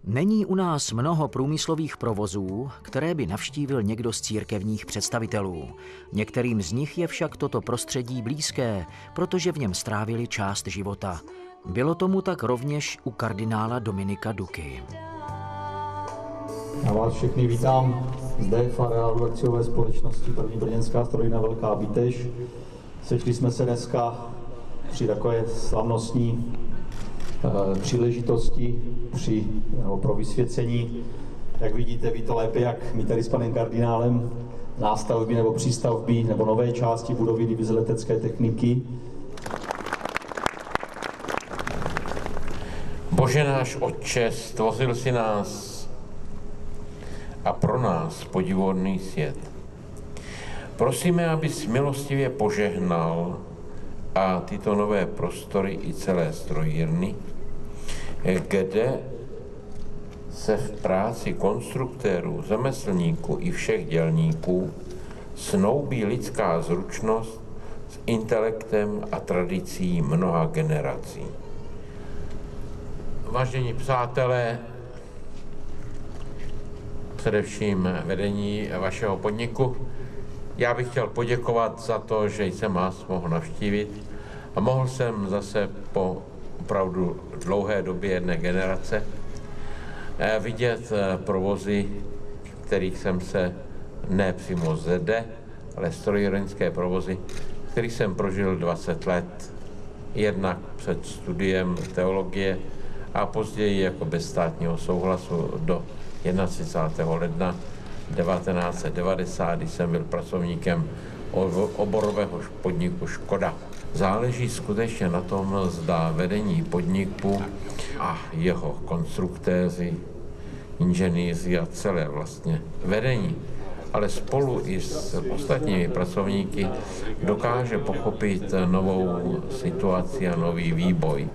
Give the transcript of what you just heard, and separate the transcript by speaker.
Speaker 1: Není u nás mnoho průmyslových provozů, které by navštívil někdo z církevních představitelů. Některým z nich je však toto prostředí blízké, protože v něm strávili část života. Bylo tomu tak rovněž u kardinála Dominika Duky.
Speaker 2: Já vás všechny vítám zde v areálu akciové společnosti První brněnská strojna Velká Bíteš. Sešli jsme se dneska při takové slavnostní příležitosti pro vysvěcení. Jak vidíte, ví to lépe, jak my tady s panem kardinálem, nástavby nebo přístavby nebo nové části budovy divize letecké techniky.
Speaker 3: Bože náš Otče, stvořil si nás a pro nás podivuhodný svět. Prosíme, abys milostivě požehnal a tyto nové prostory i celé strojírny, kde se v práci konstruktérů, řemeslníků i všech dělníků snoubí lidská zručnost s intelektem a tradicí mnoha generací. Vážení přátelé, především vedení vašeho podniku, já bych chtěl poděkovat za to, že jsem vás mohl navštívit a mohl jsem zase po opravdu dlouhé době jedné generace vidět provozy, kterých jsem se ne přímo zde, ale strojírenské provozy, kterých jsem prožil 20 let, jednak před studiem teologie a později jako bez státního souhlasu do 31. ledna 1990, kdy jsem byl pracovníkem oborového podniku Škoda. Záleží skutečně na tom, zda vedení podniku a jeho konstruktéři, inženýři a celé vlastně vedení, ale spolu i s ostatními pracovníky dokáže pochopit novou situaci a nový vývoj.